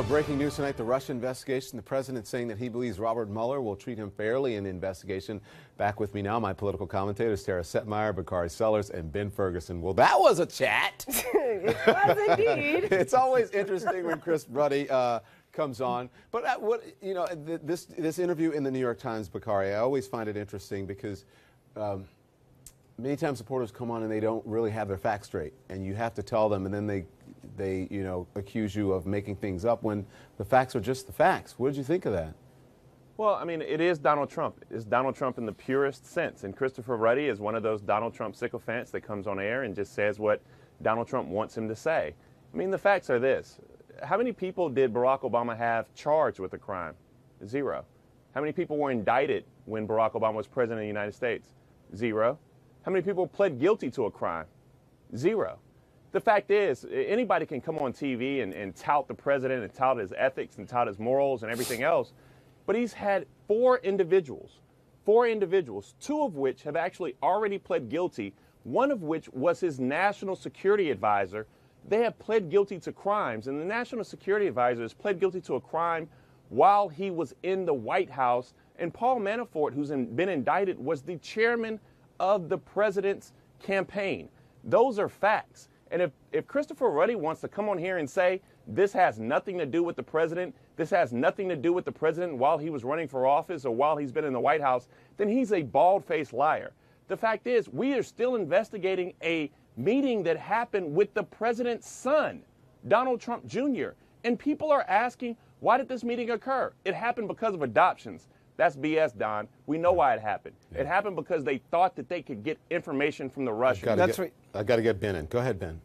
Our breaking news tonight, the Russia investigation. The president saying that he believes Robert Mueller will treat him fairly in the investigation. Back with me now, my political commentators, Tara Setmeyer, Bakari Sellers, and Ben Ferguson. Well, that was a chat. It was indeed. It's always interesting when Chris Ruddy comes on. But this interview in the New York Times, Bakari, I always find it interesting because many times supporters come on and they don't really have their facts straight, and you have to tell them, and then they accuse you of making things up when the facts are just the facts. What did you think of that? Well, I mean, it is Donald Trump. It's Donald Trump in the purest sense. And Christopher Ruddy is one of those Donald Trump sycophants that comes on air and just says what Donald Trump wants him to say. I mean, the facts are this. How many people did Barack Obama have charged with a crime? Zero. How many people were indicted when Barack Obama was president of the United States? Zero. How many people pled guilty to a crime? Zero. The fact is, anybody can come on TV and tout the president and tout his ethics and tout his morals and everything else, but he's had four individuals, two of which have actually already pled guilty, one of which was his national security advisor. They have pled guilty to crimes, and the national security advisor has pled guilty to a crime while he was in the White House, and Paul Manafort, who's been indicted, was the chairman of the president's campaign. Those are facts. And if Christopher Ruddy wants to come on here and say this has nothing to do with the president, this has nothing to do with the president while he was running for office or while he's been in the White House, then he's a bald-faced liar. The fact is, we are still investigating a meeting that happened with the president's son, Donald Trump Jr. And people are asking, why did this meeting occur? It happened because of adoptions. That's BS, Don. We know why it happened. Yeah. It happened because they thought that they could get information from the Russians. I got to get Ben in. Go ahead, Ben.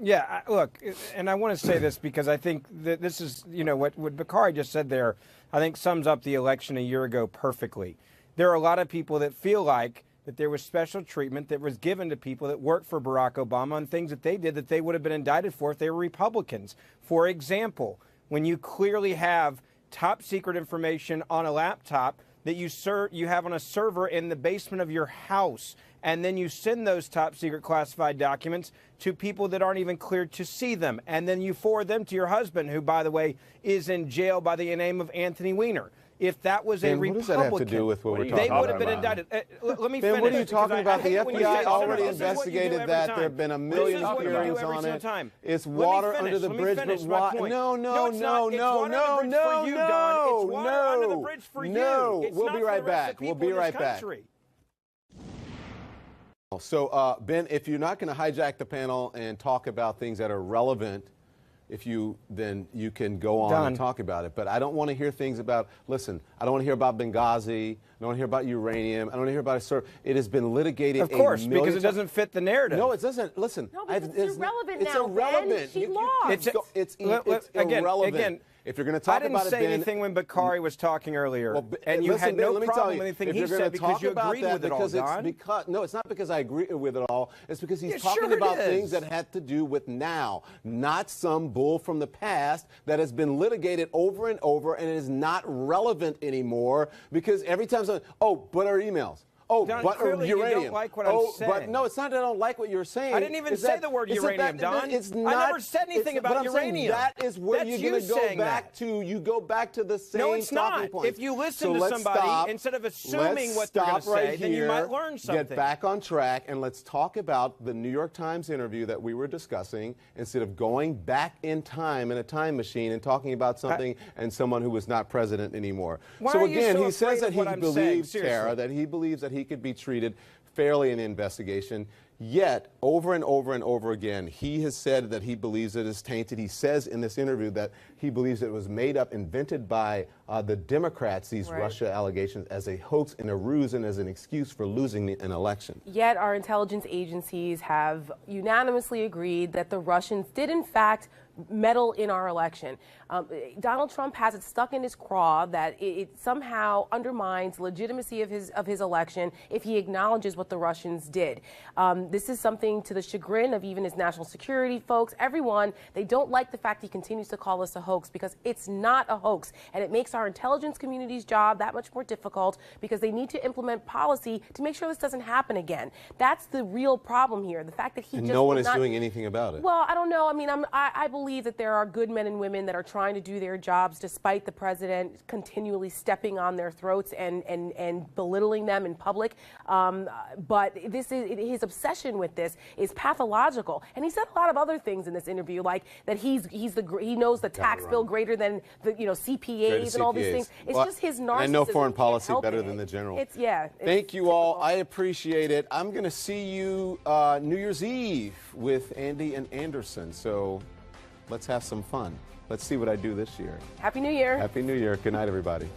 Yeah, look, and I want to say this because I think that this is, what Bakari just said there, I think sums up the election a year ago perfectly. There are a lot of people that feel like that there was special treatment that was given to people that worked for Barack Obama on things that they did that they would have been indicted for if they were Republicans. For example, when you clearly have top secret information on a laptop that you have on a server in the basement of your house, and then you send those top secret classified documents to people that aren't even cleared to see them, and then you forward them to your husband, who, by the way, is in jail by the name of Anthony Weiner. If that was a Republican, what does that have to do with what we're talking about? They would have been indicted. Let me finish. What are you talking about? The FBI already investigated that. There have been a million hearings on it. It's water under the bridge, but why? No. We'll be right back. We'll be right back. So, Ben, if you're not going to hijack the panel and talk about things that are relevant, then you can go on and talk about it. But I don't want to hear things about, listen, I don't want to hear about Benghazi. I don't want to hear about uranium. I don't want to hear about it has been litigated. Of course, because it doesn't fit the narrative. No, it doesn't. Listen. No, because it's irrelevant now. It's irrelevant. Ben, she lost. It's irrelevant. Again, if you're going to talk about it, I didn't say anything when Bakari was talking earlier, and you had no problem with anything he said because you agreed with it all, Don. No, it's not because I agree with it all. It's because he's talking about things that had to do with now, not some bull from the past that has been litigated over and over and is not relevant anymore because every time someone, but our emails. Don, but clearly uranium. You don't like what I'm saying. But no, it's not that I don't like what you're saying. I didn't even say the word uranium, Don. It's not. I never said anything about uranium. That is where you're going to go back to. You go back to the same talking point. If you listen to somebody, instead of assuming what they're going to say, then you might learn something. Get back on track, and let's talk about the New York Times interview that we were discussing instead of going back in time in a time machine and talking about something and someone who was not president anymore. So again, he says that he believes, Tara, that he believes that he could be treated fairly in the investigation, yet over and over and over again, he has said that he believes it is tainted. He says in this interview that he believes it was made up, invented by the Democrats, these Russia allegations, as a hoax and a ruse and as an excuse for losing an election. Yet our intelligence agencies have unanimously agreed that the Russians did, in fact, meddle in our election. Donald Trump has it stuck in his craw that it somehow undermines legitimacy of his election if he acknowledges what the Russians did. This is something to the chagrin of even his national security folks, everyone. They don't like the fact he continues to call this a hoax, because it's not a hoax. And it makes our intelligence community's job that much more difficult, because they need to implement policy to make sure this doesn't happen again. That's the real problem here. The fact that he And just no one will is not, doing anything about it. Well, I don't know. I mean, I believe that there are good men and women that are trying to do their jobs despite the president continually stepping on their throats and belittling them in public. But his obsession with this is pathological. And he said a lot of other things in this interview, like that he knows the tax bill greater than the CPAs and all these things. It's just his narcissism. And no foreign Can't policy help better it. than the general. Thank you all. I appreciate it. I'm going to see you New Year's Eve with Andy and Anderson. So let's have some fun. Let's see what I do this year. Happy New Year. Happy New Year. Good night, everybody.